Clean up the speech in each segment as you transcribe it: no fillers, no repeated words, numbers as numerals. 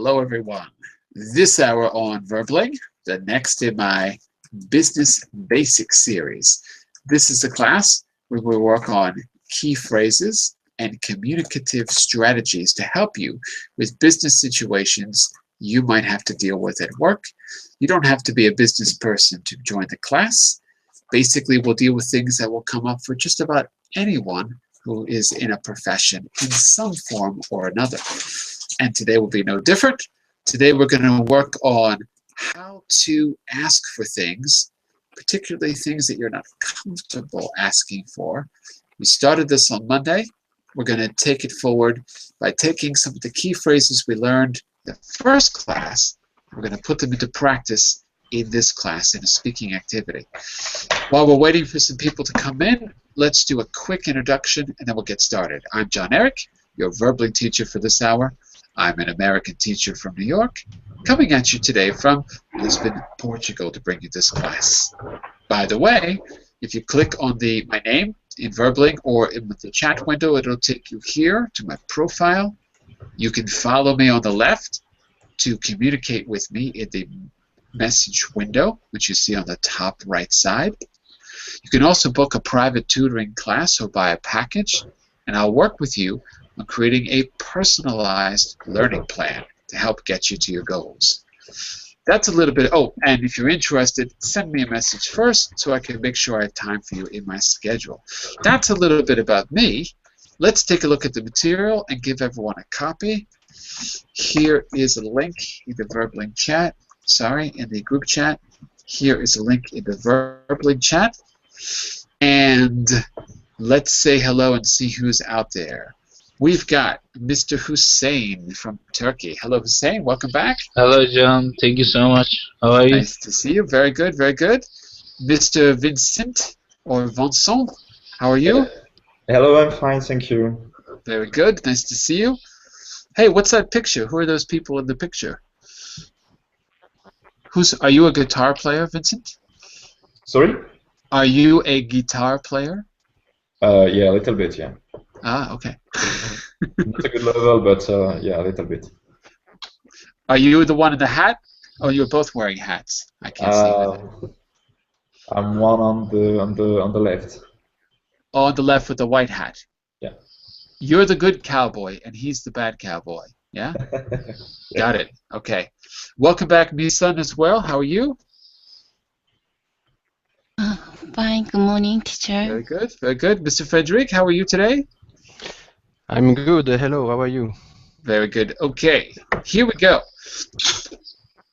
Hello, everyone. This hour on Verbling, the next in my Business Basics series. This is a class where we work on key phrases and communicative strategies to help you with business situations you might have to deal with at work. You don't have to be a business person to join the class. Basically, we'll deal with things that will come up for just about anyone who is in a profession in some form or another. And today will be no different. Today we're going to work on how to ask for things, particularly things that you're not comfortable asking for. We started this on Monday. We're going to take it forward by taking some of the key phrases we learned in the first class. We're going to put them into practice in this class in a speaking activity. While we're waiting for some people to come in, let's do a quick introduction and then we'll get started. I'm John Eric, your Verbling teacher for this hour. I'm an American teacher from New York, coming at you today from Lisbon, Portugal, to bring you this class. By the way, if you click on my name in Verbling or in the chat window, it'll take you here to my profile. You can follow me on the left to communicate with me in the message window, which you see on the top right side. You can also book a private tutoring class or buy a package, and I'll work with you on creating a personalized learning plan to help get you to your goals. That's a little bit, and if you're interested, send me a message first so I can make sure I have time for you in my schedule. That's a little bit about me. Let's take a look at the material and give everyone a copy. Here is a link in the Verbling chat, in the group chat. Here is a link in the Verbling chat. And let's say hello and see who's out there. We've got Mr. Hussein from Turkey. Hello, Hussein. Welcome back. Hello, John. Thank you so much. How are you? Nice to see you. Very good, very good. Mr. Vincent or Vincent, how are you? Hello, I'm fine, thank you. Very good. Nice to see you. Hey, what's that picture? Who are those people in the picture? Are you a guitar player, Vincent? Sorry? Are you a guitar player? Yeah, a little bit, yeah. Ah, okay. Not a good level, but yeah, a little bit. Are you the one in the hat? Oh, you're both wearing hats. I can't see that. I'm one on the left. Oh, on the left with the white hat. Yeah. You're the good cowboy, and he's the bad cowboy. Yeah? Yeah. Got it. Okay. Welcome back, Misan, as well. How are you? Fine. Good morning, teacher. Very good. Very good. Mr. Frederick, how are you today? I'm good. Hello. How are you? Very good. Okay. Here we go.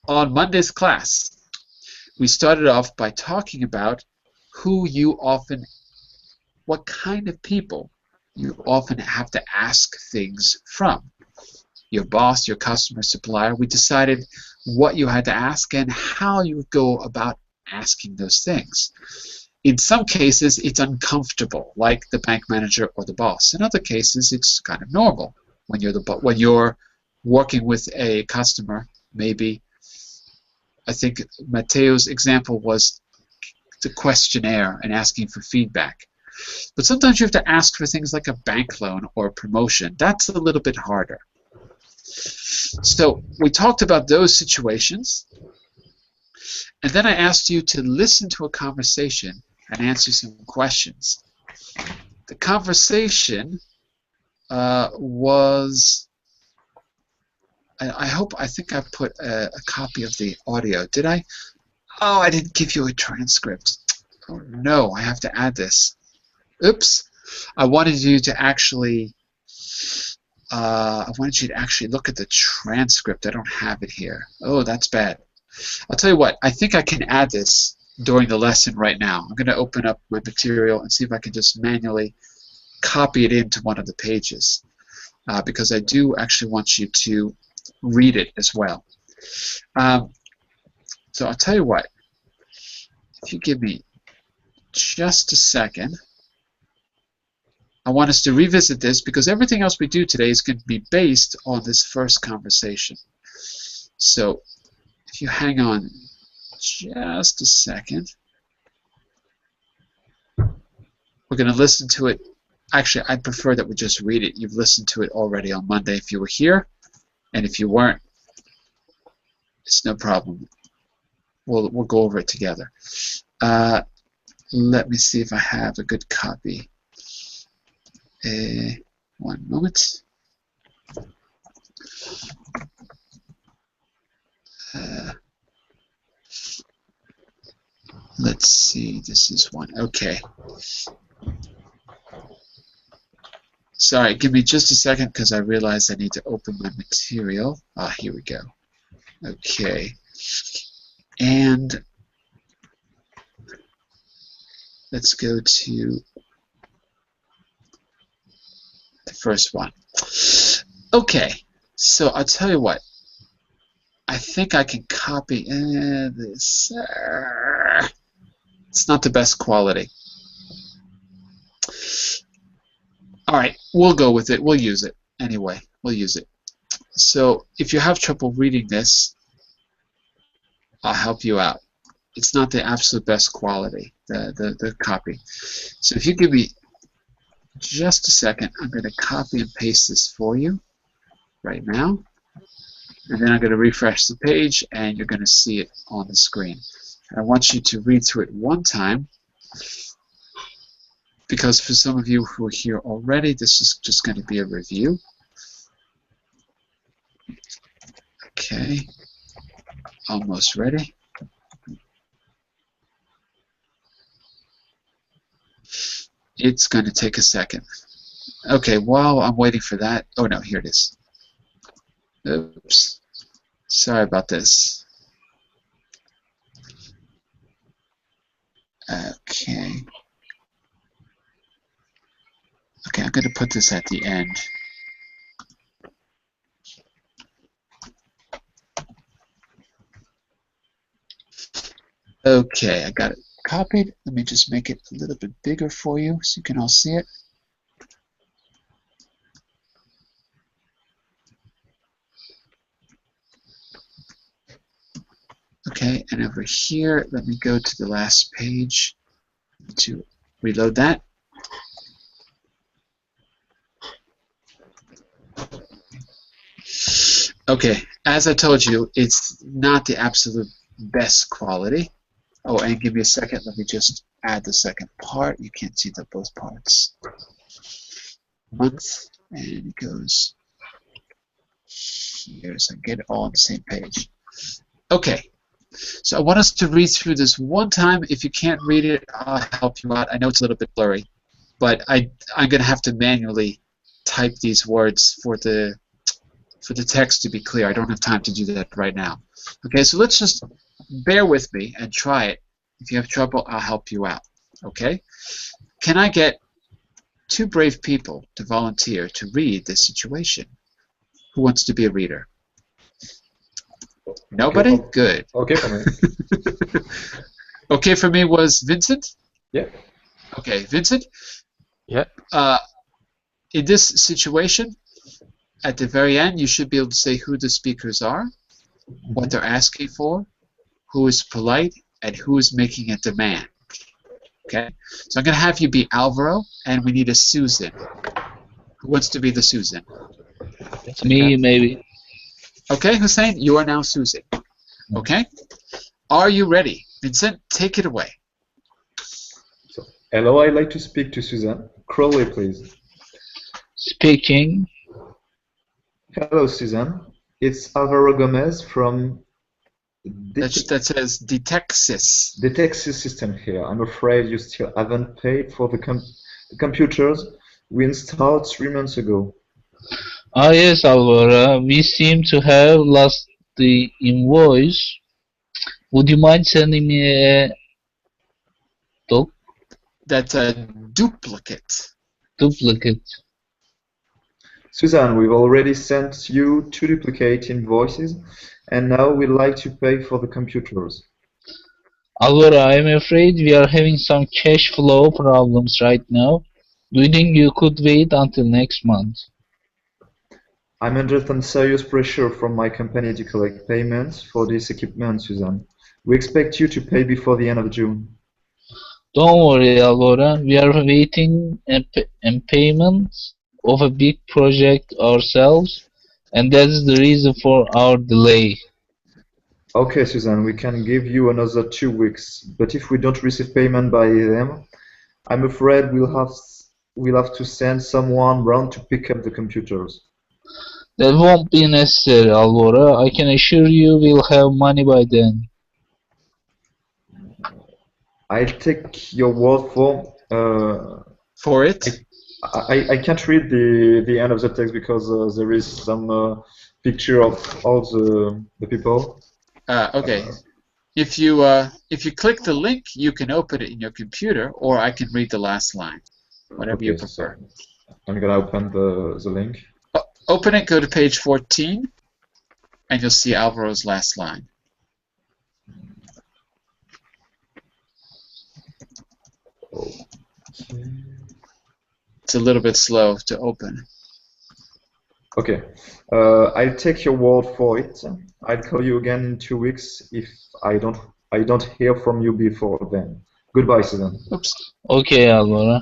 On Monday's class, we started off by talking about what kind of people you often have to ask things from. Your boss, your customer, supplier. We decided what you had to ask and how you would go about asking those things. In some cases, it's uncomfortable, like the bank manager or the boss. In other cases, it's kind of normal. When you're working with a customer, maybe, I think Mateo's example was the questionnaire and asking for feedback. But sometimes you have to ask for things like a bank loan or a promotion. That's a little bit harder. So we talked about those situations, and then I asked you to listen to a conversation and answer some questions. The conversation was, I think I put a copy of the audio. Did I? Oh, I didn't give you a transcript. Oh no, I have to add this. Oops. I wanted you to actually look at the transcript. I don't have it here. Oh, that's bad. I'll tell you what, I think I can add this during the lesson right now. I'm going to open up my material and see if I can just manually copy it into one of the pages because I do actually want you to read it as well. So I'll tell you what, if you give me just a second, I want us to revisit this because everything else we do today is going to be based on this first conversation. So if you hang on just a second, we're going to listen to it. Actually, I'd prefer that we just read it. You've listened to it already on Monday if you were here, and if you weren't, It's no problem. We'll go over it together. Let me see if I have a good copy. One moment. Let's see. This is one. Okay. Sorry, give me just a second because I realized I need to open my material. Ah, here we go. Okay. And let's go to the first one. Okay, so I'll tell you what. I think I can copy this. It's not the best quality. All right, we'll go with it. We'll use it anyway. We'll use it. So if you have trouble reading this, I'll help you out. It's not the absolute best quality, the copy. So if you give me just a second, I'm going to copy and paste this for you right now. And then I'm going to refresh the page, and you're going to see it on the screen. I want you to read through it one time, because for some of you who are here already, this is just going to be a review. Okay, almost ready. It's going to take a second. Okay, while I'm waiting for that, oh no, here it is. Oops, sorry about this. Okay. Okay, I'm going to put this at the end. Okay, I got it copied. Let me just make it a little bit bigger for you so you can all see it. Okay, and over here, let me go to the last page to reload that. Okay, as I told you, it's not the absolute best quality. Oh, and give me a second. Let me just add the second part. You can't see the both parts. Month, and it goes here, so I get it all on the same page. Okay, so I want us to read through this one time. If you can't read it, I'll help you out. I know it's a little bit blurry, but I'm going to have to manually type these words for the text to be clear. I don't have time to do that right now. Okay, so let's just bear with me and try it. If you have trouble, I'll help you out. Okay? Can I get 2 brave people to volunteer to read this situation? Who wants to be a reader? Nobody? Okay, Good. Okay for me. Okay for me was Vincent? Yeah. Okay, Vincent? Yeah. In this situation, at the very end, you should be able to say who the speakers are, what they're asking for, who is polite, and who is making a demand. Okay? So I'm going to have you be Alvaro, and we need a Susan. Who wants to be the Susan? It's me, maybe. Okay, Hussein, you are now Susan. Okay? Are you ready? Vincent, take it away. So, hello, I'd like to speak to Susan. Crowley, please. Speaking. Hello, Susan. It's Alvaro Gomez from That says Detexis. the Texas system here. I'm afraid you still haven't paid for the computers we installed 3 months ago. Ah, yes, Alvaro. We seem to have lost the invoice. Would you mind sending me a That's a duplicate. duplicate? Susan, we've already sent you 2 duplicate invoices, and now we'd like to pay for the computers. Alvaro, I'm afraid we are having some cash flow problems right now. Do you think you could wait until next month? I'm under some serious pressure from my company to collect payments for this equipment, Susan. We expect you to pay before the end of June. Don't worry, Alvaro. We are waiting in payment of a big project ourselves, and that's the reason for our delay. Okay, Suzanne, we can give you another 2 weeks, but if we don't receive payment by them, I'm afraid we'll have to send someone round to pick up the computers. That won't be necessary, Alvora. I can assure you we'll have money by then. I'll take your word For it? I can't read the end of the text because there is some picture of all the people. Okay. If you click the link, you can open it in your computer, or I can read the last line, whatever you Okay, prefer. so I'm gonna open the link. Open it, go to page 14, and you'll see Alvaro's last line. Okay. It's a little bit slow to open. Okay. I'll take your word for it. I'll call you again in 2 weeks if I don't hear from you before then. Goodbye, Susan. Oops. Okay, Alvora.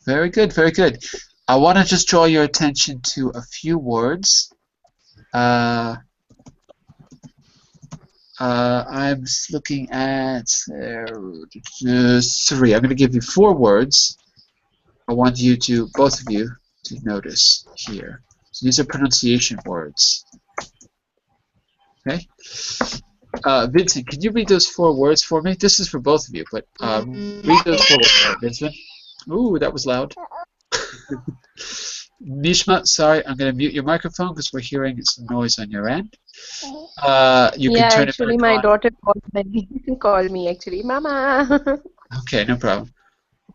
Very good, very good. I want to just draw your attention to a few words. I'm just looking at 3. I'm going to give you 4 words. I want you to, both of you, to notice here. So these are pronunciation words. Okay? Vincent, can you read those 4 words for me? This is for both of you, but read those 4 words, Vincent. Ooh, that was loud. Mishma, sorry, I'm going to mute your microphone because we're hearing some noise on your end. You can turn it back my on. daughter called me actually, Mama. Okay, no problem.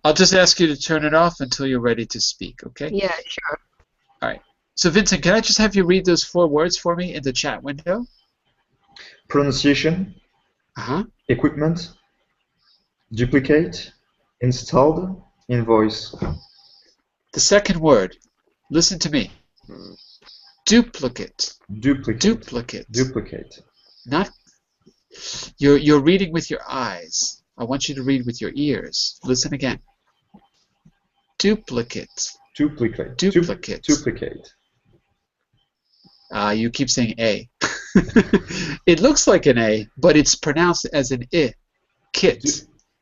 I'll just ask you to turn it off until you're ready to speak, okay? Yeah, sure. All right. So, Vincent, can I just have you read those 4 words for me in the chat window? Pronunciation, equipment, duplicate, installed, invoice. The second word, listen to me. Duplicate. Duplicate. Duplicate. Duplicate. Not. You're reading with your eyes. I want you to read with your ears. Listen again. Duplicate. Duplicate. Duplicate. Duplicate. You keep saying A. It looks like an A, but it's pronounced as an I. Kit.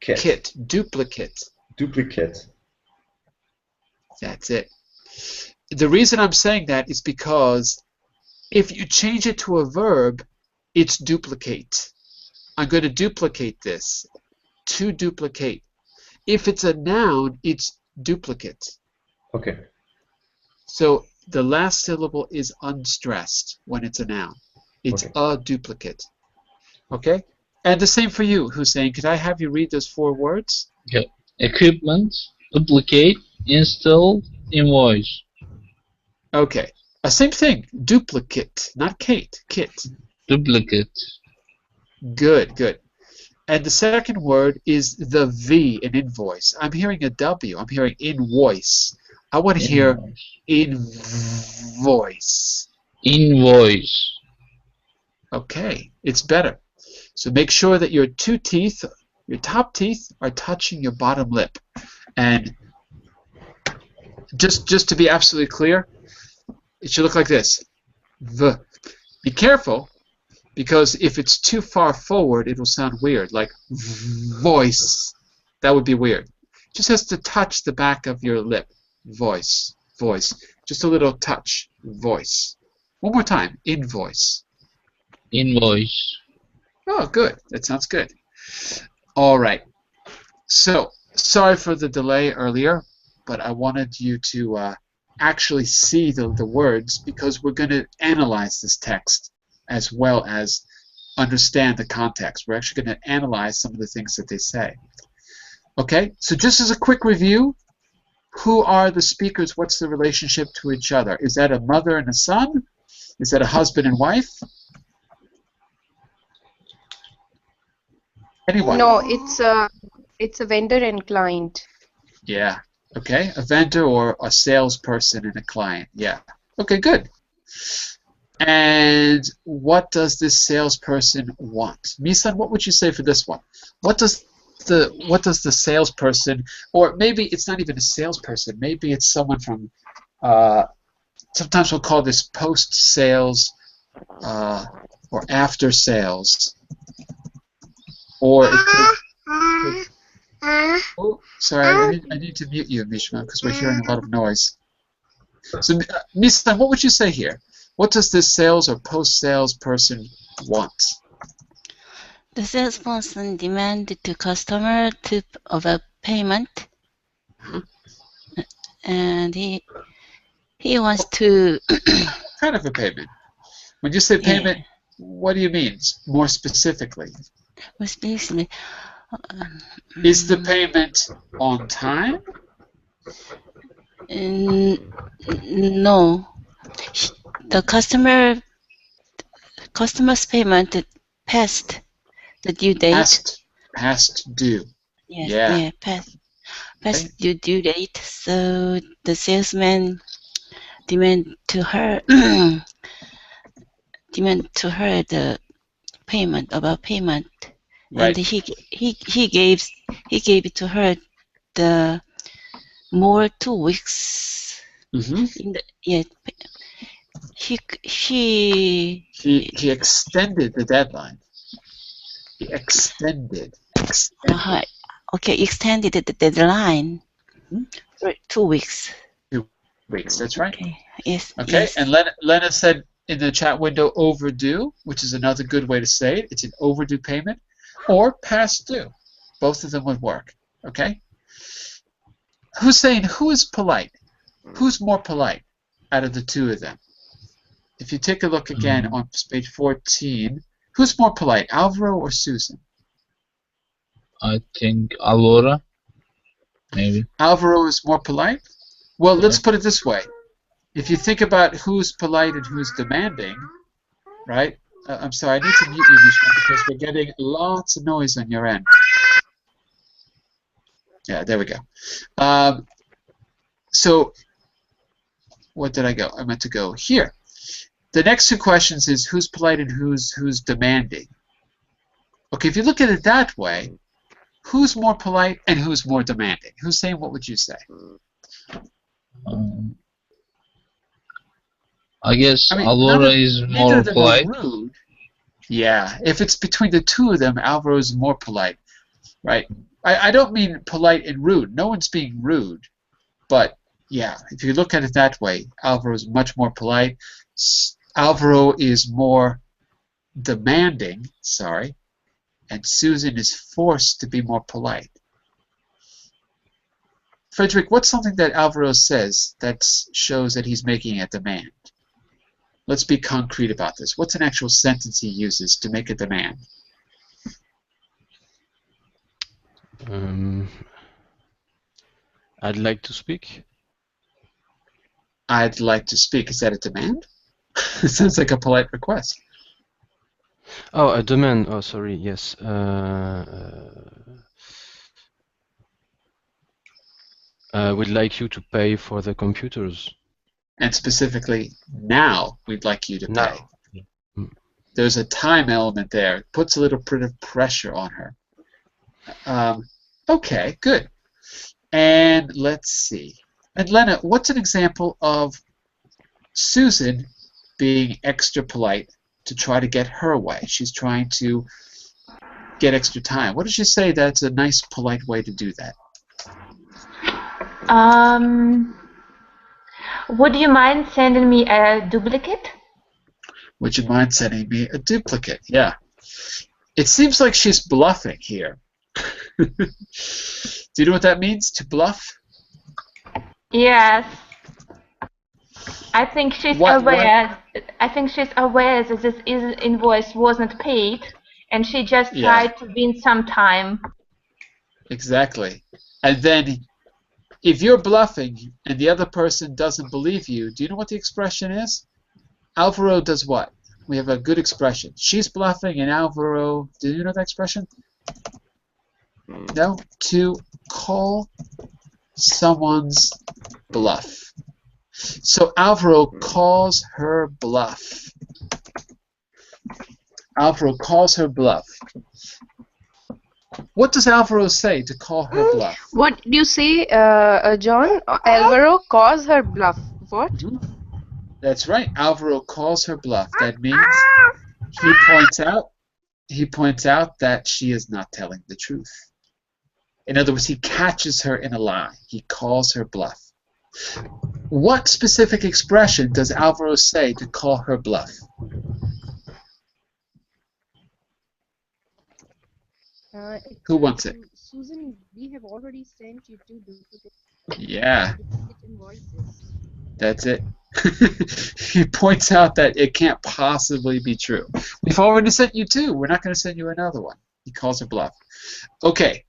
Kit. Duplicate. Duplicate. That's it. The reason I'm saying that is because if you change it to a verb, it's duplicate. I'm going to duplicate this. To duplicate. If it's a noun, it's duplicate. Okay. So the last syllable is unstressed when it's a noun. It's a duplicate. Okay? And the same for you, Hussein. Could I have you read those 4 words? Okay. Equipment, duplicate, install, invoice. Okay. Same thing. Duplicate, not Kate. Kit. Duplicate. Good, good. And the second word is the V in invoice. I'm hearing a W. I'm hearing invoice. I want to hear invoice. Invoice. Okay, it's better. So make sure that your 2 teeth, your top teeth, are touching your bottom lip. And just to be absolutely clear, it should look like this. V. Be careful, because if it's too far forward, it will sound weird, like voice. That would be weird. Just has to touch the back of your lip. Voice. Voice. Just a little touch. Voice. One more time. Invoice. Invoice. Oh, good. That sounds good. All right. So, sorry for the delay earlier, but I wanted you to actually see the words because we're going to analyze this text as well as understand the context. We're actually going to analyze some of the things that they say. Okay, so just as a quick review, who are the speakers? What's the relationship to each other? Is that a mother and a son? Is that a husband and wife? Anyone? No, it's a vendor and client. Yeah. Okay, a vendor or a salesperson and a client. Yeah. Okay, good. And what does this salesperson want? Misan, what would you say for this one? What does the salesperson, or maybe it's not even a salesperson, maybe it's someone from, sometimes we'll call this post-sales or after sales. Or it could oh, sorry, I need to mute you, Mishma, because we're hearing a lot of noise. So, Misa, what would you say here? What does this sales or post-sales person want? The salesperson demanded to customer to of a payment, and he wants to. What kind of a payment? When you say payment, Yeah, what do you mean more specifically? was basically. Is the payment on time? No, the customer's payment passed the due date. Past due. Yes, Yeah. yeah, past Okay. due date. So the salesman demand to her the payment about payment, Right. and he gave it to her the more 2 weeks. In the He extended the deadline. He extended. Extended the deadline for 2 weeks. 2 weeks. That's right. Okay. Yes. Okay. Yes. And Lena said in the chat window overdue, which is another good way to say it. It's an overdue payment, or past due. Both of them would work. Okay. Hussein, who is polite? Who's more polite out of the two of them? If you take a look again on page 14, who's more polite, Alvaro or Susan? I think Alvaro, maybe. Alvaro is more polite? Well, let's put it this way. If you think about who's polite and who's demanding, right? I'm sorry, I need to mute you, Mishma, because we're getting lots of noise on your end. Yeah, there we go. So, what did I go? I meant to go here. The next two questions is who's polite and who's demanding. Okay, if you look at it that way, who's more polite and who's more demanding? Hussein, what would you say? I guess I mean, Alvaro is neither more of them polite. are rude. Yeah, if it's between the two of them, Alvaro is more polite, right? I don't mean polite and rude. No one's being rude, but yeah, if you look at it that way, Alvaro is much more polite. Alvaro is more demanding, sorry, and Susan is forced to be more polite. Frederick, what's something that Alvaro says that shows that he's making a demand? Let's be concrete about this. What's an actual sentence he uses to make a demand? I'd like to speak. I'd like to speak. Is that a demand? It sounds like a polite request. Oh, a demand. Oh, sorry. Yes. We'd like you to pay for the computers. And specifically, now we'd like you to pay. Now. There's a time element there. It puts a little bit of pressure on her. Okay, good. And let's see. And Lena, what's an example of Susan being extra polite to try to get her way? She's trying to get extra time. What does she say that's a nice, polite way to do that? Would you mind sending me a duplicate? Would you mind sending me a duplicate? Yeah. It seems like she's bluffing here. Do you know what that means, to bluff? Yes. I think she's aware. I think she's aware that this invoice wasn't paid, and she just tried to win some time. Exactly. And then, if you're bluffing and the other person doesn't believe you, do you know what the expression is? Alvaro does what? We have a good expression. She's bluffing and Alvaro, do you know that expression? No? To call someone's bluff. So Alvaro calls her bluff. Alvaro calls her bluff. What does Alvaro say to call her bluff? What do you say, John? Alvaro calls her bluff. What? That's right. Alvaro calls her bluff. That means He points out that she is not telling the truth. In other words, he catches her in a lie. He calls her bluff. What specific expression does Alvaro say to call her bluff? Who wants it? Susan, we have already sent you two duplicate invoices. That's it. He points out that it can't possibly be true. We've already sent you two. We're not going to send you another one. He calls her bluff. Okay.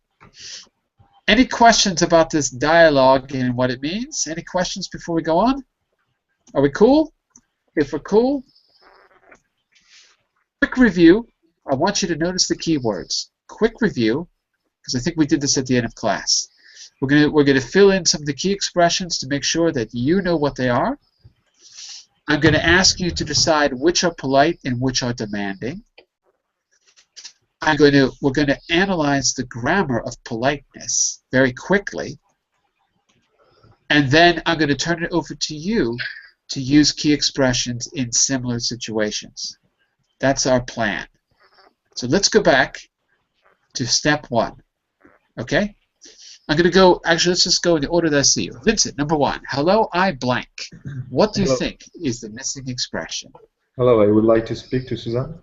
Any questions about this dialogue and what it means? Any questions before we go on? Are we cool? If we're cool, quick review. I want you to notice the keywords. Quick review, because I think we did this at the end of class. We're gonna fill in some of the key expressions to make sure that you know what they are. I'm going to ask you to decide which are polite and which are demanding. We're going to analyze the grammar of politeness very quickly, and then I'm going to turn it over to you to use key expressions in similar situations. That's our plan. So let's go back to step 1. Okay? I'm going to go, actually, let's just go in the order that I see you. Vincent, number 1. Hello, I blank. What do you think is the missing expression? Hello, I would like to speak to Susan.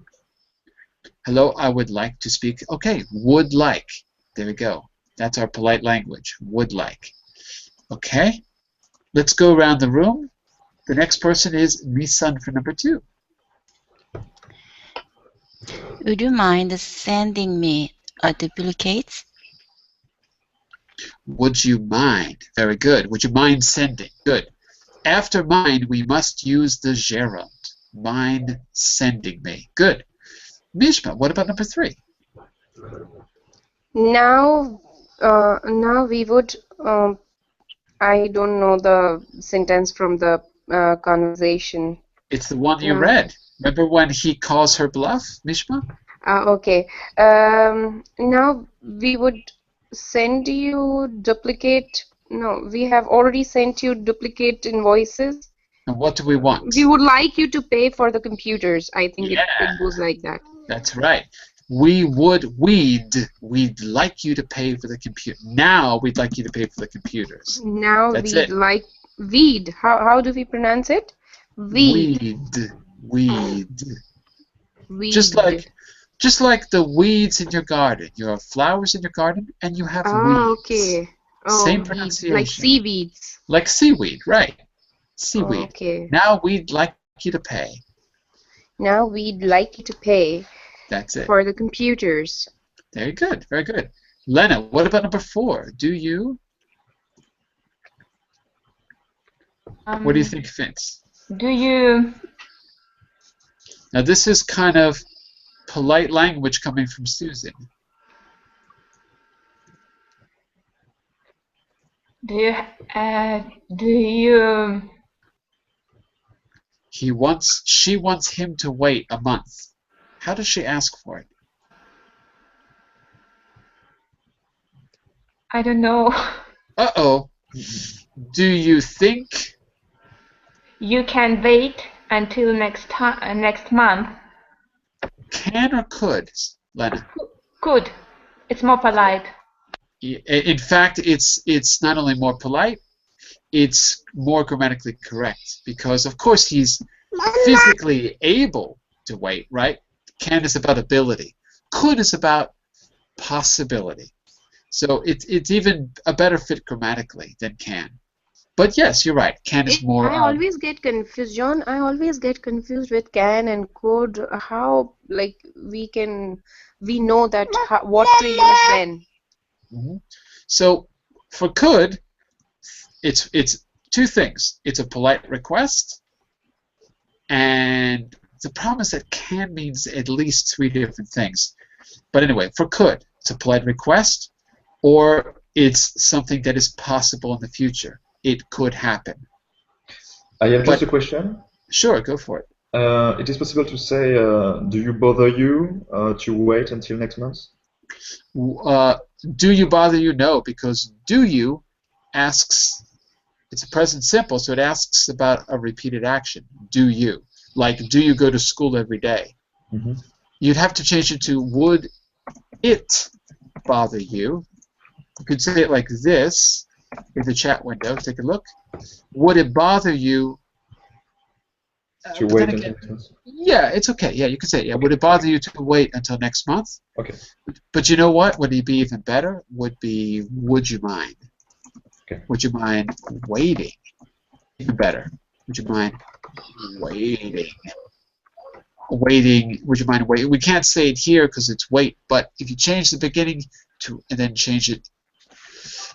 Hello, I would like to speak. Okay, would like. There we go. That's our polite language. Would like. Okay, let's go around the room. The next person is Misan for number 2. Would you mind sending me a duplicate? Would you mind? Very good. Would you mind sending? Good. After mind, we must use the gerund. Mind sending me. Good. Mishma, what about number 3? Now we would. I don't know the sentence from the conversation. It's the one you read. Remember when he calls her bluff, Mishma? Okay. Now we would send you duplicate. No, we have already sent you duplicate invoices. And what do we want? We would like you to pay for the computers. I think it goes like that. That's right. We'd like you to pay for the computer. Now we'd like you to pay for the computers. Now we'd. How do we pronounce it? Weed. Just like the weeds in your garden. You have flowers in your garden, and you have weeds. Okay. Same pronunciation. Like seaweeds. Like seaweed, right? Seaweed. Okay. Now we'd like you to pay. Now we'd like you to pay. That's it. For the computers. Very good. Very good. Lena, what about number 4? Do you? What do you think, Vince? Do you? Now this is kind of polite language coming from Susan. Do you? She wants him to wait a month. How does she ask for it? I don't know. Uh-oh. Do you think? You can wait until next month. Can or could, Lena? Could. It's more polite. In fact, it's not only more polite, it's more grammatically correct, because of course he's physically able to wait, right? Can is about ability. Could is about possibility. So it's even a better fit grammatically than can. But yes, you're right. Can is more. I always get confused, John. I always get confused with can and could. How we know that what to use when. Mm-hmm. So for could, it's 2 things. It's a polite request, and the problem is that can means at least 3 different things. But anyway, for could, it's a polite request, or it's something that is possible in the future. It could happen. I have just a question. Sure, go for it. It is possible to say, do you bother you to wait until next month? Do you bother you? No, because do you asks, it's a present simple, so it asks about a repeated action. Do you? Like, do you go to school every day? You'd have to change it to would it bother you. You could say it like this in the chat window. Take a look. Would it bother you to wait until next month? Yeah, it's okay. Yeah, you could say it. Yeah. Okay. Would it bother you to wait until next month? Okay. But you know what? Would it be even better? Would be would you mind? Okay. Would you mind waiting? Even better. Would you mind waiting? Waiting. Would you mind waiting? We can't say it here because it's wait. But if you change the beginning to and then change it,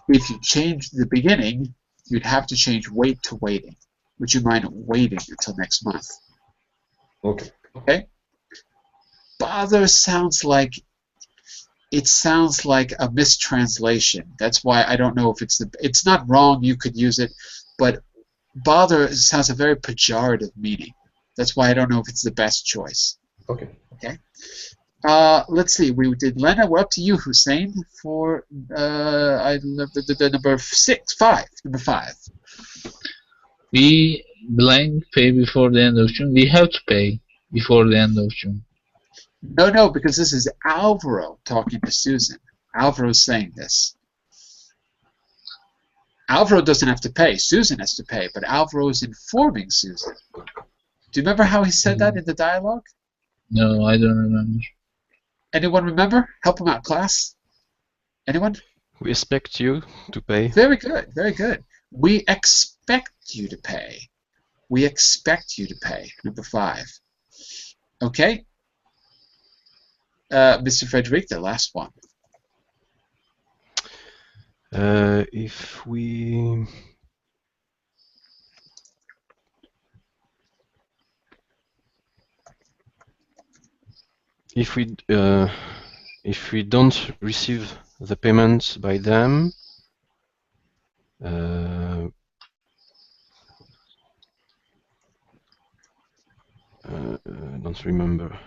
if you change the beginning, you'd have to change wait to waiting. Would you mind waiting until next month? Okay. Okay. Bother sounds like a mistranslation. That's why I don't know if it's not wrong. You could use it, but bother sounds a very pejorative meaning. That's why I don't know if it's the best choice. Okay. Okay. Let's see. We did Lena. We're up to you, Hussein, for I love the number 5. Number 5. We blank pay before the end of June. We have to pay before the end of June. No, because this is Alvaro talking to Susan. Alvaro's saying this. Alvaro doesn't have to pay. Susan has to pay, but Alvaro is informing Susan. Do you remember how he said that in the dialogue? No, I don't remember. Anyone remember? Help him out, class. Anyone? We expect you to pay. Very good, very good. We expect you to pay. We expect you to pay. Number 5. Okay. Mr. Frederick, the last one. If we don't receive the payments by them, don't remember.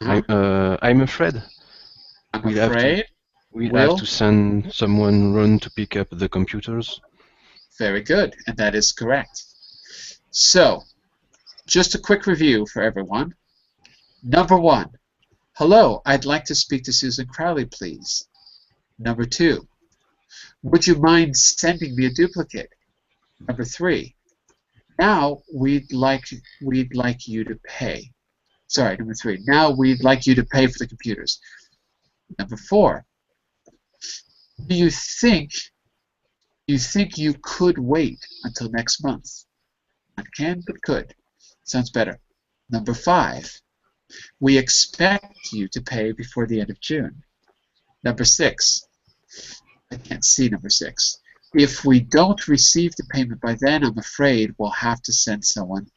I'm afraid. We'll have to send someone run to pick up the computers. Very good, and that is correct. So, just a quick review for everyone. Number 1, hello, I'd like to speak to Susan Crowley, please. Number 2, would you mind sending me a duplicate? Number 3, now we'd like you to pay. Sorry, number 3, now we'd like you to pay for the computers. Number 4, do you think you could wait until next month? Not can, but could. Sounds better. Number 5, we expect you to pay before the end of June. Number 6, I can't see number 6. If we don't receive the payment by then, I'm afraid we'll have to send someone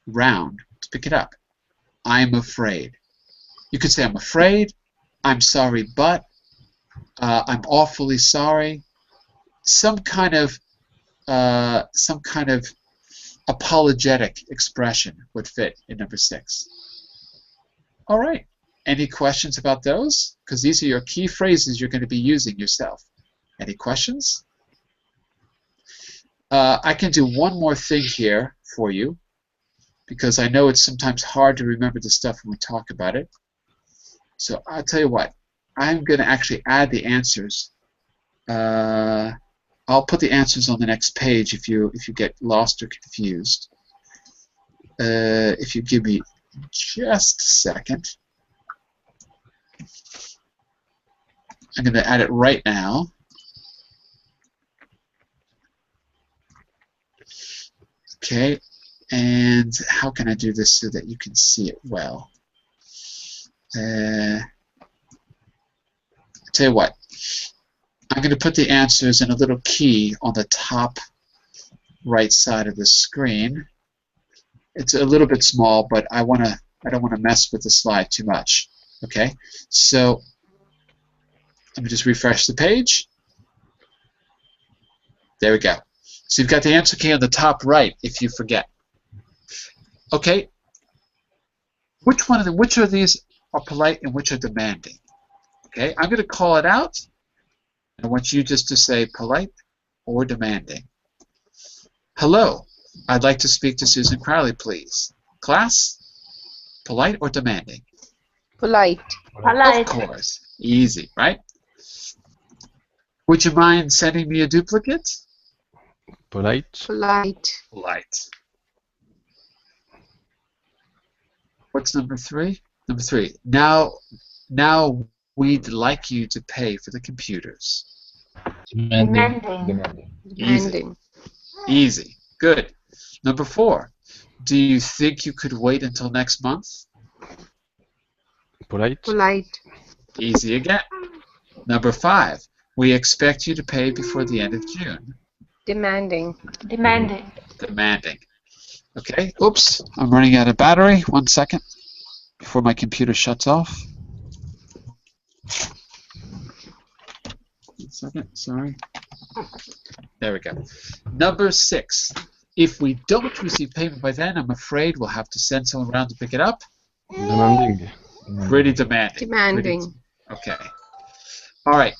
round to pick it up. I'm afraid. You could say I'm afraid, I'm sorry, but, I'm awfully sorry. Some kind of apologetic expression would fit in number 6. All right. Any questions about those? Because these are your key phrases you're going to be using yourself. Any questions? I can do one more thing here for you, because I know it's sometimes hard to remember the stuff when we talk about it. So I'll tell you what. I'm going to actually add the answers. I'll put the answers on the next page if you get lost or confused. If you give me just a second. I'm going to add it right now. Okay, and how can I do this so that you can see it well? Tell you what, I'm going to put the answers in a little key on the top right side of the screen. It's a little bit small, but I don't want to mess with the slide too much. Okay, so let me just refresh the page. There we go. So you've got the answer key on the top right if you forget. Okay, which of these are polite and which are demanding? Okay, I'm going to call it out. I want you just to say polite or demanding. Hello, I'd like to speak to Susan Crowley, please. Class, polite or demanding? Polite. Polite. Of course. Easy, right? Would you mind sending me a duplicate? Polite. Polite. Polite. What's number 3? Number 3. Now we'd like you to pay for the computers. Demanding. Demanding. Easy. Good. Number 4. Do you think you could wait until next month? Polite. Polite. Easy again. Number 5. We expect you to pay before the end of June. Demanding. Demanding. Demanding. Okay. Oops. I'm running out of battery. 1 second before my computer shuts off. 1 second. Sorry. There we go. Number 6. If we don't receive payment by then, I'm afraid we'll have to send someone around to pick it up. Demanding. Pretty demanding. Demanding. Okay. All right.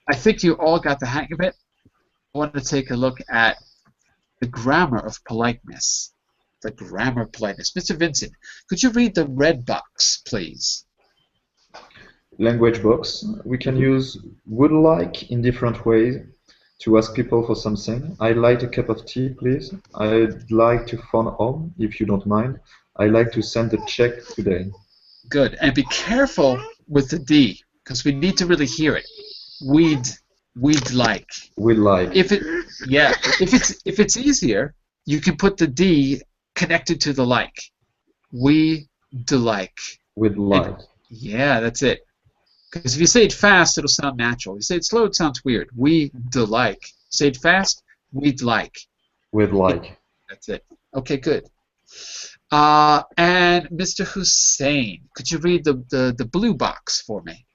I think you all got the hang of it. I want to take a look at the grammar of politeness. The grammar of politeness. Mr. Vincent, could you read the red box, please? Language box. We can use would like in different ways to ask people for something. I'd like a cup of tea, please. I'd like to phone home, if you don't mind. I'd like to send a check today. Good. And be careful with the D, because we need to really hear it. We'd like. We'd like. If it's easier, you can put the D connected to the like. We'd like. We'd like. Yeah, that's it. Because if you say it fast, it'll sound natural. If you say it slow, it sounds weird. We'd like. Say it fast. We'd like. We'd like. That's it. Okay, good. And Mr. Hussein, could you read the blue box for me?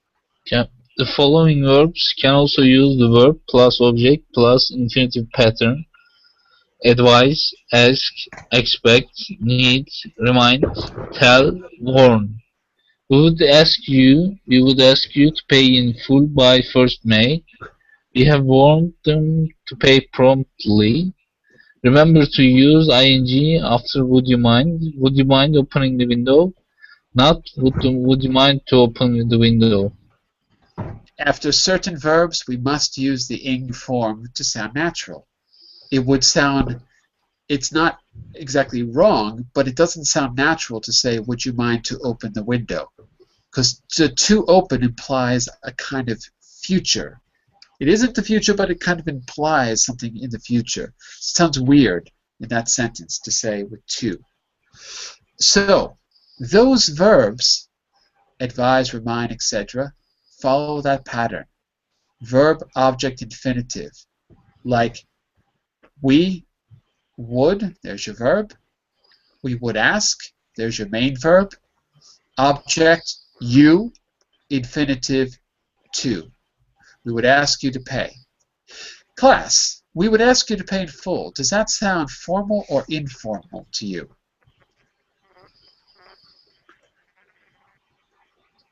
Yeah. The following verbs can also use the verb plus object plus infinitive pattern. Advise, ask, expect, need, remind, tell, warn. We would ask you to pay in full by 1st May. We have warned them to pay promptly. Remember to use ing after would you mind. Would you mind opening the window? Not would you mind to open the window. After certain verbs, we must use the ing form to sound natural. It would sound, it's not exactly wrong, but it doesn't sound natural to say, would you mind to open the window? Because to open implies a kind of future. It isn't the future, but it kind of implies something in the future. It sounds weird in that sentence to say with to. So, those verbs, advise, remind, etc., follow that pattern. Verb, object, infinitive. Like, we would, there's your verb. We would ask, there's your main verb. Object, you, infinitive, to. We would ask you to pay. Class, we would ask you to pay in full. Does that sound formal or informal to you?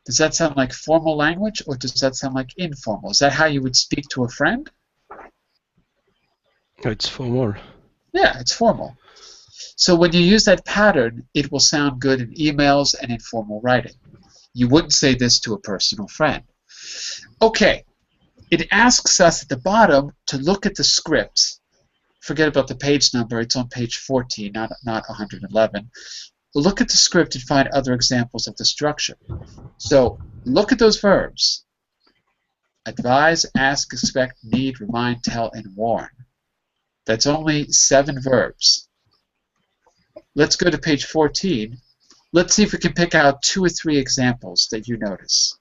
Does that sound like formal language, or does that sound like informal? Is that how you would speak to a friend? It's formal. Yeah, it's formal. So when you use that pattern, it will sound good in emails and in formal writing. You wouldn't say this to a personal friend. Okay, it asks us at the bottom to look at the scripts. Forget about the page number, it's on page 14, not 111. Look at the script and find other examples of the structure. So look at those verbs. Advise, ask, expect, need, remind, tell, and warn. That's only 7 verbs. Let's go to page 14. Let's see if we can pick out 2 or 3 examples that you notice.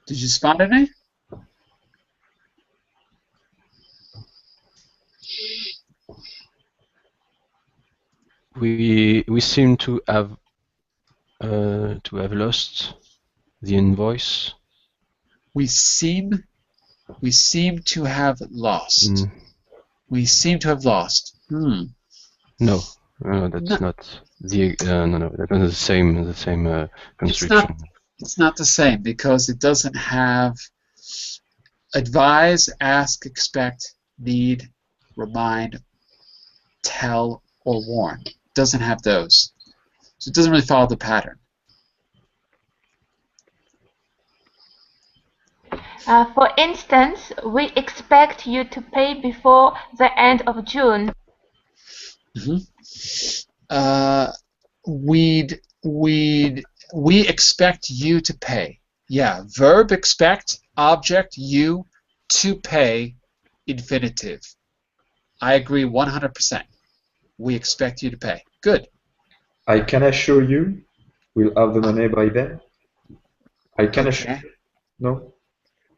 Did you spot any? We seem to have lost the invoice. We seem to have lost. We seem to have lost. No, that's not the no, that's not the same construction. It's not the same because it doesn't have advise, ask, expect, need, remind, tell, or warn. Doesn't have those. So it doesn't really follow the pattern. For instance, we expect you to pay before the end of June. We expect you to pay. Yeah, verb expect, object you, to pay, infinitive. I agree 100%. We expect you to pay. Good. I can assure you we'll have the money by then. I can assure Okay. you. No?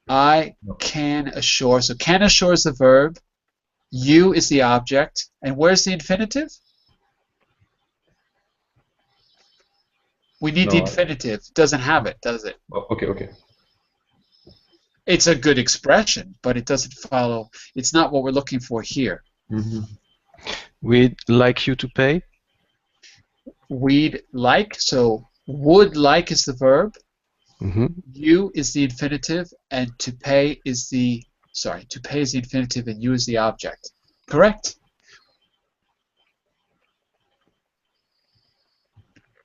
I can assure. So can assure is the verb. You is the object. And where's the infinitive? We need the No, infinitive. Doesn't have it, does it? okay. It's a good expression, but it doesn't follow. It's not what we're looking for here. We'd like you to pay. We'd like, so would like is the verb. You is the infinitive, and to pay is the, to pay is the infinitive, and you is the object. Correct?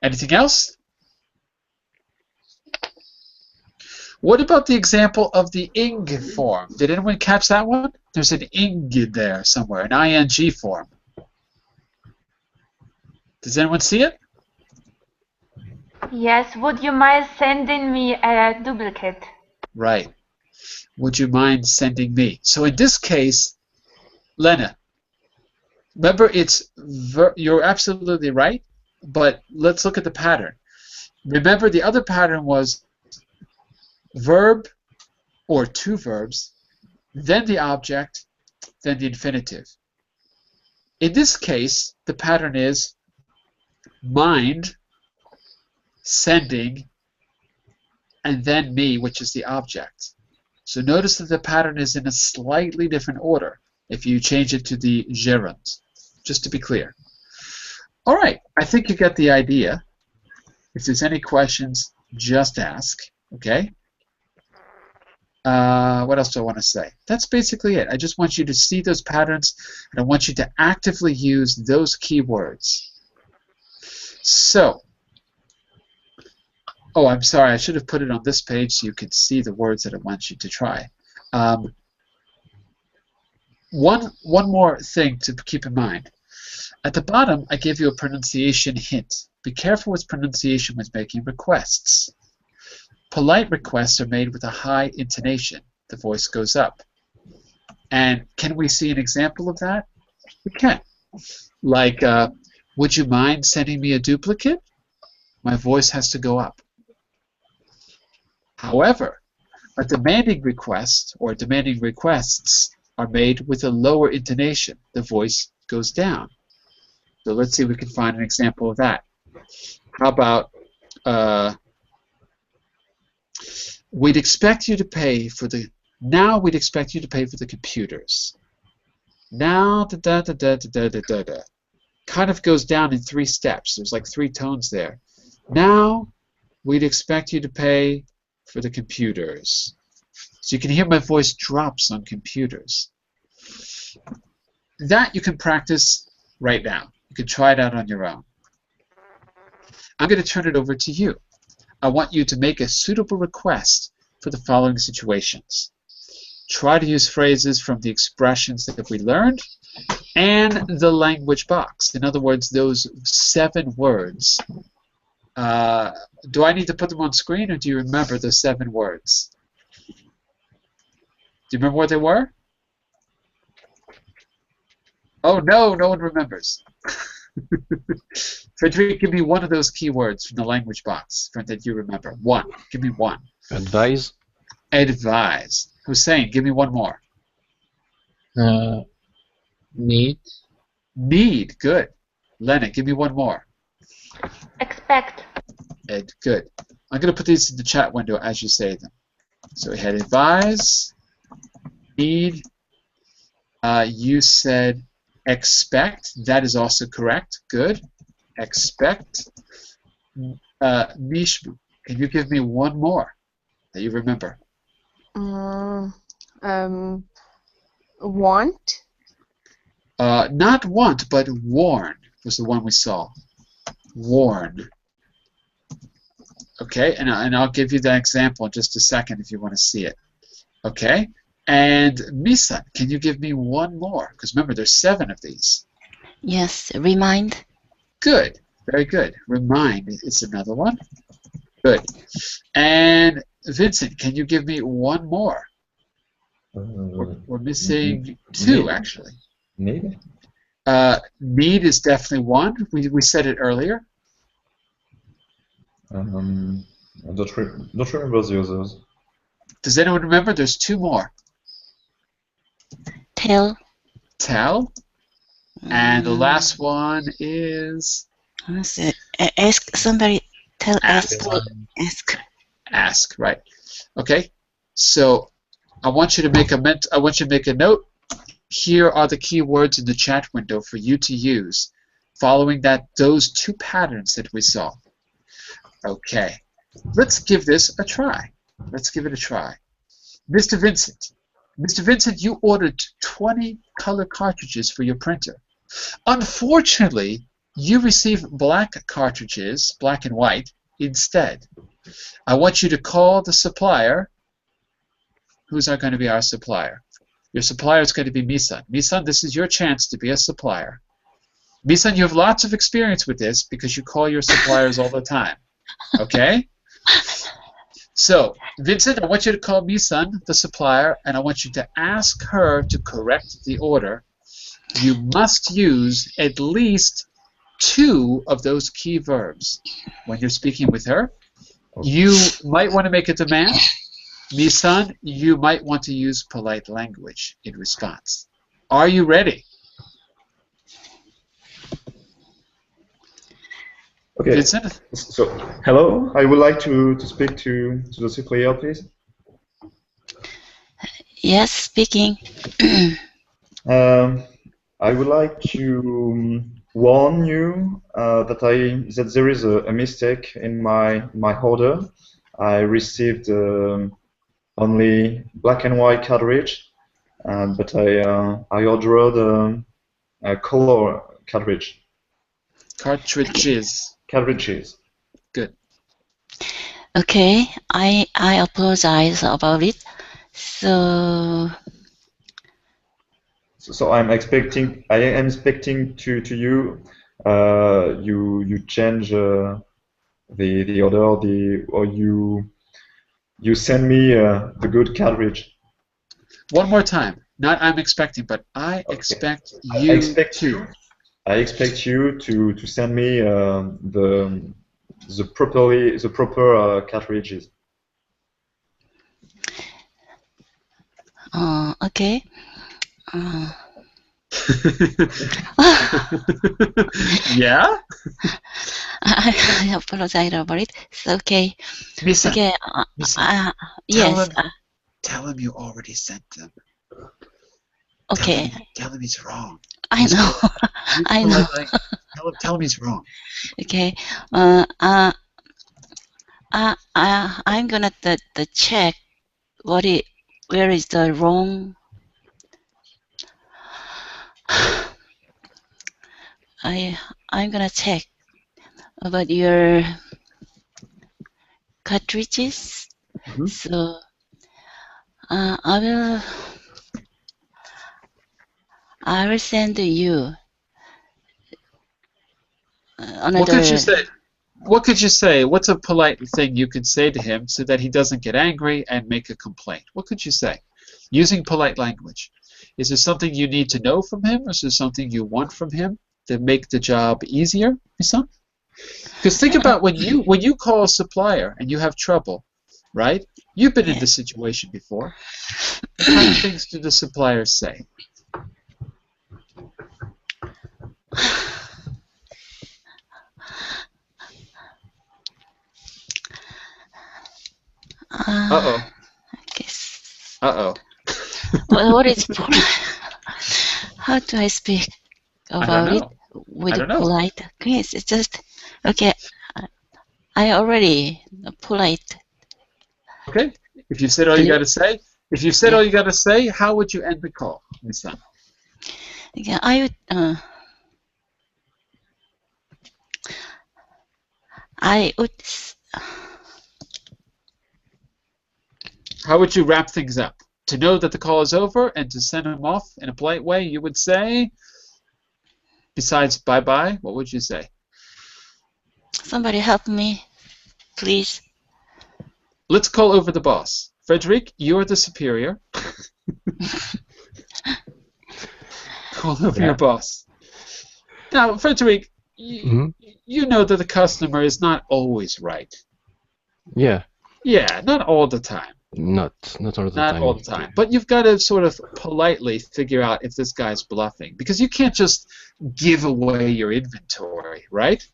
Anything else? What about the example of the ing form? Did anyone catch that one? There's an ing there somewhere, an ing form. Does anyone see it? Yes, would you mind sending me a duplicate? Right. Would you mind sending me? So in this case, Lena, remember you're absolutely right, but let's look at the pattern. Remember the other pattern was verb or two verbs, then the object, then the infinitive. In this case, the pattern is mind, sending, and then me, which is the object. So notice that the pattern is in a slightly different order if you change it to the gerund, just to be clear. All right, I think you get the idea. If there's any questions, just ask, okay? What else do I want to say? That's basically it. I just want you to see those patterns, and I want you to actively use those keywords. So, oh, I'm sorry, I should have put it on this page so you could see the words that I want you to try. One more thing to keep in mind. At the bottom, I give you a pronunciation hint. Be careful with pronunciation when making requests. Polite requests are made with a high intonation. The voice goes up. And can we see an example of that? We can. Like, would you mind sending me a duplicate? My voice has to go up. However, a demanding request or demanding requests are made with a lower intonation. The voice goes down. So let's see if we can find an example of that. How about we'd expect you to pay for the, now we'd expect you to pay for the computers. Now, kind of goes down in 3 steps. There's like 3 tones there. Now, we'd expect you to pay for the computers. So you can hear my voice drops on computers. That you can practice right now. You can try it out on your own. I'm going to turn it over to you. I want you to make a suitable request for the following situations. Try to use phrases from the expressions that we learned and the language box. In other words, those 7 words. Do I need to put them on screen, or do you remember the 7 words? Do you remember what they were? Oh, no, no one remembers. Frederic, give me one of those keywords from the language box that you remember. One. Give me one. Advise. Advise. Hussein, give me one more. Need. Need. Good. Lena, give me one more. Expect. Good. I'm going to put these in the chat window as you say them. So we had advise, need. You said expect. That is also correct. Good. Expect. Mishmu, can you give me one more that you remember? Want? Not want, but warn was the one we saw. Warn. Okay, and I'll give you that example in just a second if you want to see it. Okay, and Misan, can you give me one more? Because remember, there's 7 of these. Yes, remind. Good, very good. Remind is another one. Good. And Vincent, can you give me one more? We're missing 2, actually. Need? Need is definitely one. We said it earlier. I don't remember the others. Does anyone remember? There's 2 more. Tell. Tell. And the last one is... Ask somebody. Tell. Ask. Ask. Ask. Right. Okay. So I want you to make a note. Here are the keywords in the chat window for you to use, following those 2 patterns that we saw. Okay. Let's give this a try. Let's give it a try. Mr. Vincent. Mr. Vincent, you ordered 20 color cartridges for your printer. Unfortunately, you received black cartridges, black and white, instead. I want you to call the supplier. Who's going to be our supplier? Your supplier is going to be Misan. Misan, this is your chance to be a supplier. Misan, you have lots of experience with this because you call your suppliers all the time. Okay? So, Vincent, I want you to call Misan, the supplier, and I want you to ask her to correct the order. You must use at least 2 of those key verbs when you're speaking with her. You might want to make a demand. Misan, you might want to use polite language in response. Are you ready? Okay. Vincent? So, hello. I would like to speak to the supplier, please. Yes, speaking. I would like to warn you that there is a mistake in my order. I received only black and white cartridge, but I ordered a color cartridge. Cartridges. Cartridges. Good. Okay, I apologize about it. So I am expecting to you you change the order or you send me the good cartridge. One more time. Not I'm expecting, but I expect you to. I expect you to send me the proper cartridges. Okay. Yeah? I apologize about it. It's okay. Misa, Okay. Misa, Yes. Tell him you already sent them. Okay. Tell him he's wrong. I know. I know. Tell him he's wrong. Okay. I'm gonna the check where is the wrong. I'm gonna check about your cartridges. Mm-hmm. So I will send you another. What could you say? What could you say? What's a polite thing you could say to him so that he doesn't get angry and make a complaint? What could you say? Using polite language. Is there something you need to know from him, or is there something you want from him to make the job easier, Misan? Because think about when you call a supplier and you have trouble, right? You've been in this situation before. What kind of things do the suppliers say? Uh-oh. Guess. Uh-oh. What is polite? How do I speak about it with polite? Yes, it's just okay. I already polite. Okay. If you said all you got to say, If you said all you got to say, how would you end the call, Miss Lana? Yeah, I would. I would. How would you wrap things up? To know that the call is over and to send him off in a polite way, you would say, besides bye-bye, what would you say? Somebody help me, please. Let's call over the boss. Frederick, you're the superior. Call over your boss. Now, Frederick, you know that the customer is not always right. Yeah. Yeah, not all the time. Not all the time. Not all the time. But you've got to sort of politely figure out if this guy's bluffing. Because you can't just give away your inventory, right?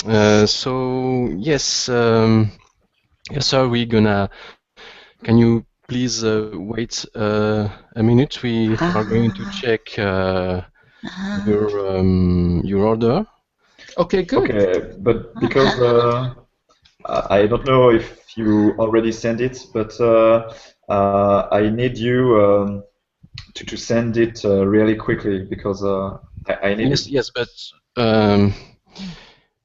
So, yes, yes, sir, we're gonna... Can you please wait a minute? We are going to check your order. Okay, good. Okay, but because I don't know if you already sent it, but I need you to send it really quickly because I need it. Yes, but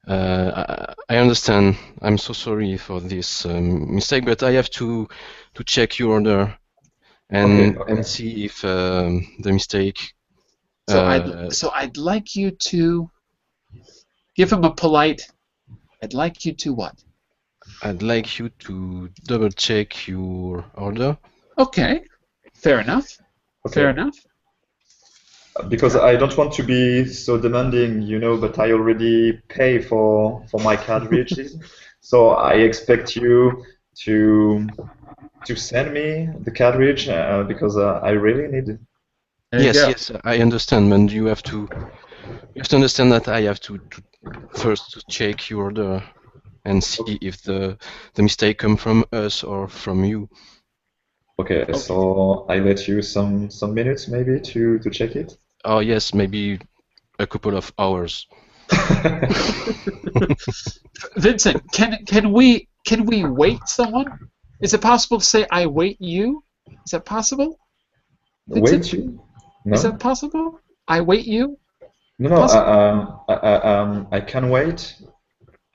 I understand. I'm so sorry for this mistake, but I have to check your order and see if the mistake. So I'd like you to give him a polite. I'd like you to what? I'd like you to double check your order. Okay, fair enough. Okay. Fair enough. Because I don't want to be so demanding, you know, but I already pay for my cartridges, so I expect you to send me the cartridge because I really need it. Yes, I understand, but you have to understand that I have to first check your order and see if the mistake come from us or from you. Okay, so I let you some minutes maybe to check it. Oh yes, maybe a couple of hours. Vincent, can we wait someone? Is it possible to say I wait you? Is that possible? Vincent? Wait you? No. Is that possible? I wait you? No, I can wait.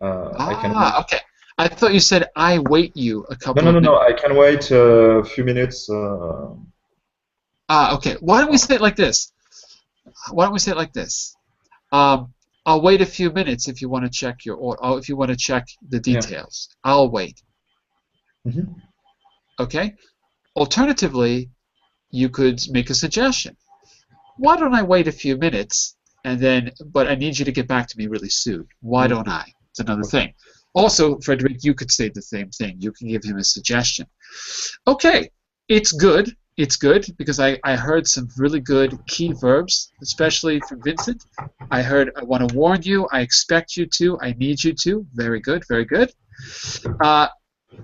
I can wait. Okay. I thought you said I wait you a couple No, of minutes. No, I can wait a few minutes. Okay. Why don't we say it like this? I'll wait a few minutes if you want to check your order. Oh, if you want to check the details. Yeah. I'll wait. Okay? Alternatively, you could make a suggestion. Why don't I wait a few minutes and then, but I need you to get back to me really soon. Why don't I? It's another thing. Also, Frederick, you could say the same thing. You can give him a suggestion. Okay, it's good. It's good because I heard some really good key verbs, especially from Vincent. I heard, I want to warn you, I expect you to, I need you to. Very good, very good.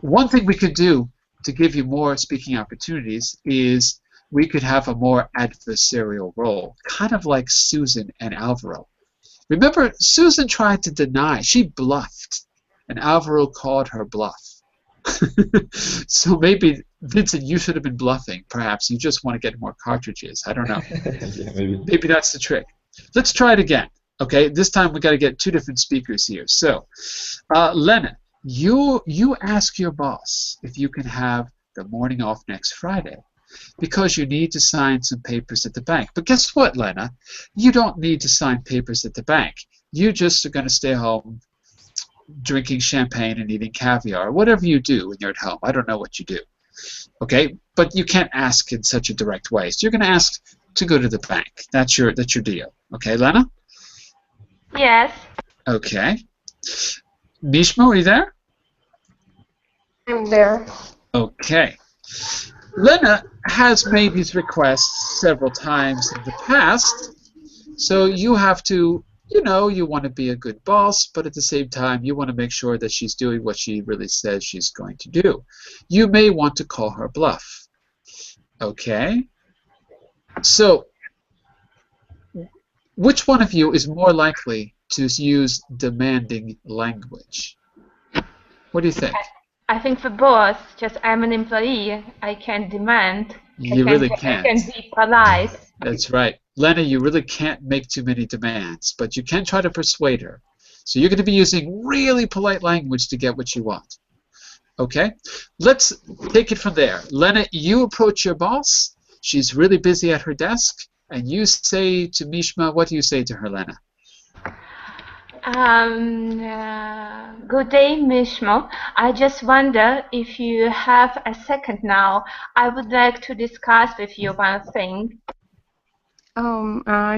One thing we could do to give you more speaking opportunities is we could have a more adversarial role, kind of like Susan and Alvaro. Remember, Susan tried to deny. She bluffed, and Alvaro called her bluff. So maybe, Vincent, you should have been bluffing. Perhaps you just want to get more cartridges. I don't know. Yeah, maybe that's the trick. Let's try it again. Okay, this time we got to get two different speakers here. So, Lena, you ask your boss if you can have the morning off next Friday because you need to sign some papers at the bank. But guess what, Lena? You don't need to sign papers at the bank. You just are going to stay home drinking champagne and eating caviar, whatever you do when you're at home. I don't know what you do. Okay? But you can't ask in such a direct way. So you're going to ask to go to the bank. That's your deal. Okay, Lena? Yes. Okay. Mishma, are you there? I'm there. Okay. Lena has made these requests several times in the past, so you have to, you want to be a good boss, but at the same time, you want to make sure that she's doing what she really says she's going to do. You may want to call her bluff. Okay? So, which one of you is more likely to use demanding language? What do you think? I think for both, just I'm an employee. I can demand. You really I can't. can be polite. That's right. Lena, you really can't make too many demands, but you can try to persuade her. So you're going to be using really polite language to get what you want. Okay? Let's take it from there. Lena, you approach your boss. She's really busy at her desk. And you say to Mishma, what do you say to her, Lena? Good day, Mishmo. I just wonder if you have a second now. I would like to discuss with you one thing.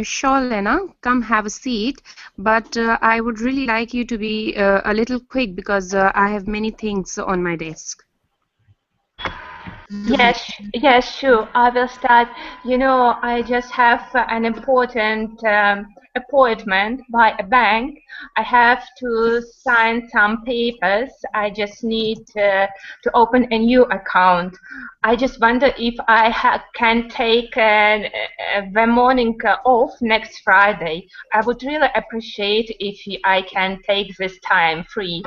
Sure, Lena. Come have a seat. But I would really like you to be a little quick because I have many things on my desk. Yes, sure. I will start. You know, I just have an important appointment by a bank. I have to sign some papers. I just need to open a new account. I just wonder if I can take the morning off next Friday. I would really appreciate if I can take this time free.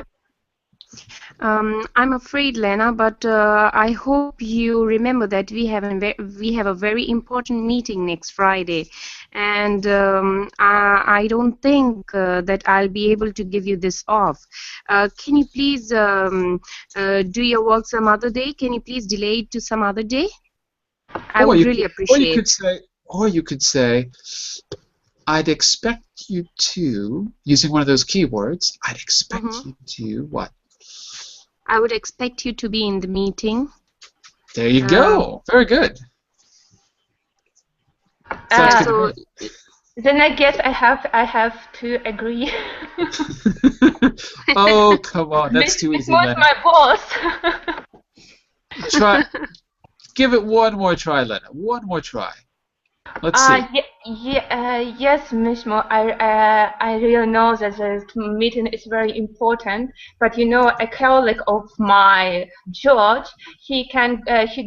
I'm afraid, Lena, but I hope you remember that we have a very important meeting next Friday, and I don't think that I'll be able to give you this off. Can you please do your work some other day? Can you please delay it to some other day? I would really appreciate. Or you could say, I'd expect you to, using one of those keywords, I'd expect you to what? I would expect you to be in the meeting. There you go. Very good. So then I guess I have to agree. Oh, come on. That's too easy. This was my boss. Try. Give it one more try, Lena. One more try. Let's see. Yes, Mishmo. I really know that the meeting is very important. But you know, a colleague of my George, he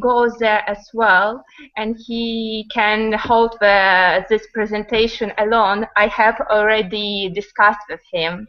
goes there as well, and he can hold this presentation alone. I have already discussed with him.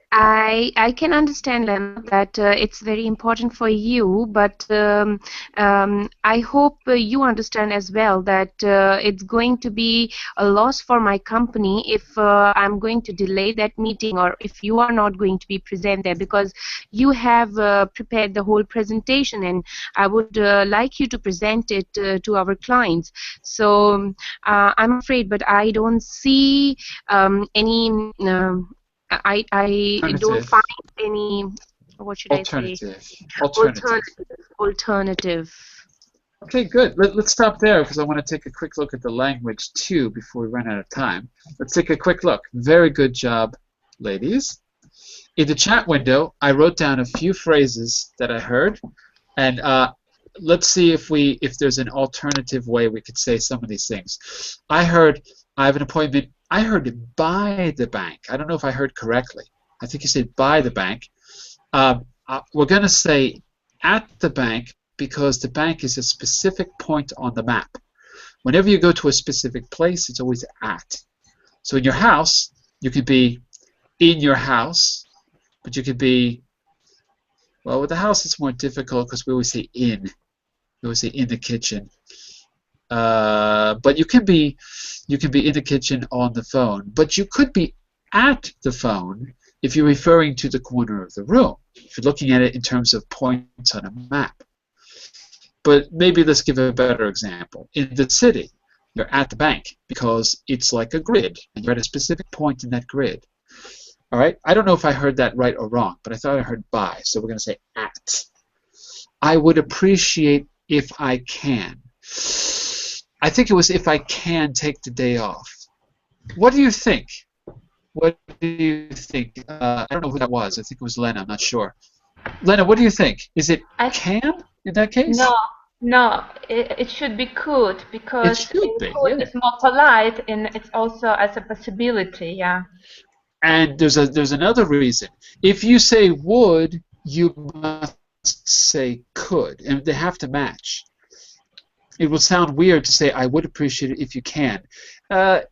I can understand, Lena, that it's very important for you, but I hope you understand as well that it's going to be a loss for my company if I'm going to delay that meeting, or if you are not going to be present there, because you have prepared the whole presentation and I would like you to present it to our clients. So I'm afraid, but I don't see any I don't find any, what should I say? Alternative. Okay, good. Let's stop there because I want to take a quick look at the language too before we run out of time. Let's take a quick look. Very good job, ladies. In the chat window, I wrote down a few phrases that I heard, and let's see if there's an alternative way we could say some of these things. I heard, I have an appointment. I heard by the bank. I don't know if I heard correctly. I think you said by the bank. We're going to say at the bank because the bank is a specific point on the map. Whenever you go to a specific place, it's always at. So in your house, you could be in your house, but you could be, well, with the house it's more difficult because we always say in. We always say in the kitchen. But you can be in the kitchen on the phone. But you could be at the phone if you're referring to the corner of the room. If you're looking at it in terms of points on a map. But maybe let's give a better example. In the city, you're at the bank because it's like a grid, and you're at a specific point in that grid. All right. I don't know if I heard that right or wrong, but I thought I heard by. So we're going to say at. I would appreciate if I can. I think it was if I can take the day off. What do you think? What do you think? I don't know who that was. I think it was Lena. I'm not sure. Lena, what do you think? Is it can in that case? No. It should be could because could is more polite and it's also as a possibility. Yeah. And there's another reason. If you say would, you must say could, and they have to match. It will sound weird to say I would appreciate it if you can.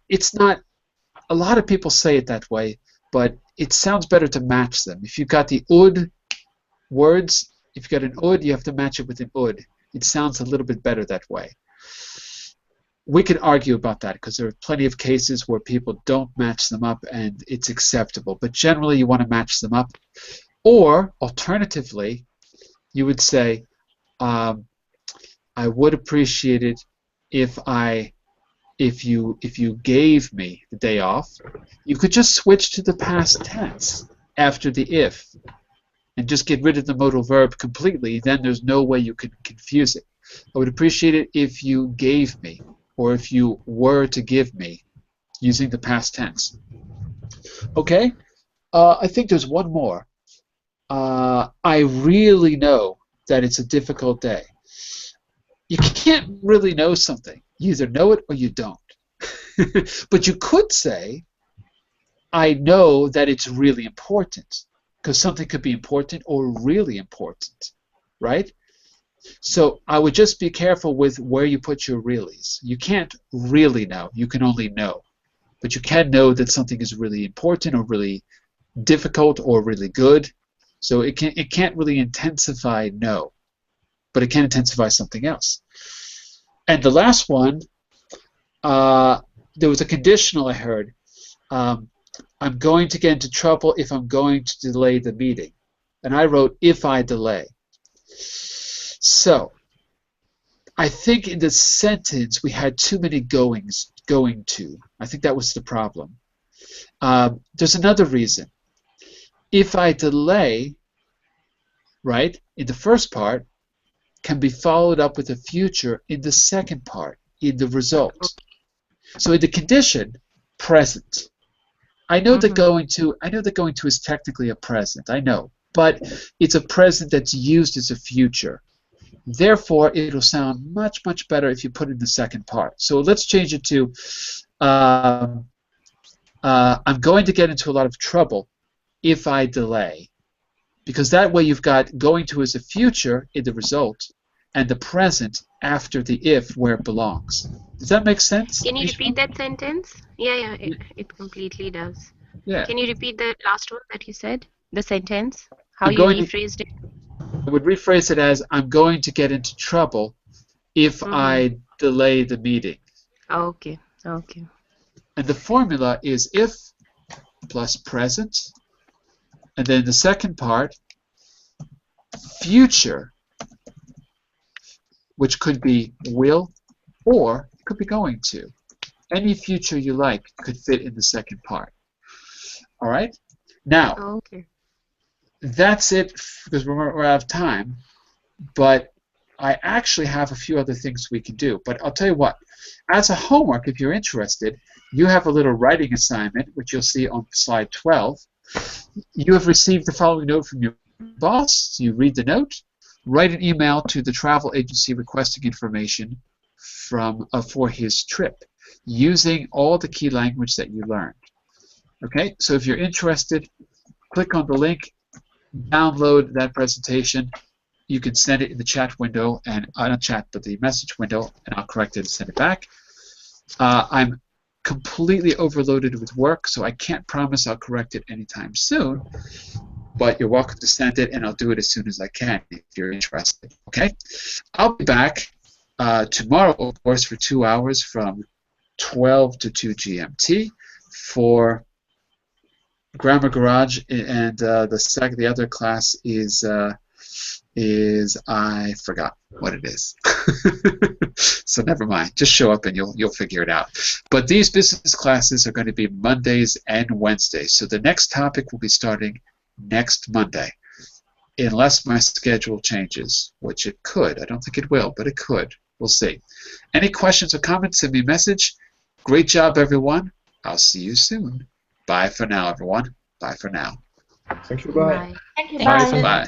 It's not. A lot of people say it that way, but it sounds better to match them. If you've got the ud words, if you've got an ud, you have to match it with an ud. It sounds a little bit better that way. We can argue about that because there are plenty of cases where people don't match them up and it's acceptable, but generally you want to match them up. Or, alternatively, you would say, I would appreciate it if you gave me the day off. You could just switch to the past tense after the if and just get rid of the modal verb completely. Then there's no way you can confuse it. I would appreciate it if you gave me, or if you were to give me, using the past tense. Okay? I think there's one more. I really know that it's a difficult day. You can't really know something. You either know it or you don't. But you could say, I know that it's really important, because something could be important or really important, right? So I would just be careful with where you put your reallys. You can't really know. You can only know. But you can know that something is really important or really difficult or really good. So it can't really intensify no, but it can intensify something else. And the last one, there was a conditional I heard. I'm going to get into trouble if I'm going to delay the meeting. And I wrote, if I delay. So I think in the sentence we had too many goings, going to. I think that was the problem. There's another reason. If I delay, right, in the first part, can be followed up with a future in the second part, in the result. So in the condition, present. I know that going to is technically a present, I know, but it's a present that's used as a future. Therefore, it'll sound much, much better if you put it in the second part. So let's change it to, I'm going to get into a lot of trouble if I delay. Because that way you've got going to as a future in the result and the present after the if where it belongs. Does that make sense? Can you repeat that sentence? Yeah, it completely does. Yeah. Can you repeat the last one that you said? The sentence? How you rephrased it? I would rephrase it as, I'm going to get into trouble if I delay the meeting. Okay. And the formula is if plus present, and then the second part, future, which could be will or it could be going to. Any future you like could fit in the second part. All right? Now, that's it because we're out of time, but I actually have a few other things we can do. But I'll tell you what, as a homework, if you're interested, you have a little writing assignment, which you'll see on slide 12. You have received the following note from your boss. You read the note, write an email to the travel agency requesting information for his trip using all the key language that you learned. Okay, so if you're interested, click on the link, download that presentation. You can send it in the chat window, and not chat, but the message window, and I'll correct it and send it back. I'm completely overloaded with work, so I can't promise I'll correct it anytime soon, but you're welcome to send it, and I'll do it as soon as I can if you're interested. Okay? I'll be back tomorrow, of course, for 2 hours from 12 to 2 GMT for Grammar Garage, and the other class is I forgot what it is. So never mind. Just show up and you'll figure it out. But these business classes are going to be Mondays and Wednesdays. So the next topic will be starting next Monday, unless my schedule changes, which it could. I don't think it will, but it could. We'll see. Any questions or comments, send me a message. Great job, everyone. I'll see you soon. Bye for now, everyone. Bye for now. Thank you. Bye. Thank you. Bye. Bye. Bye.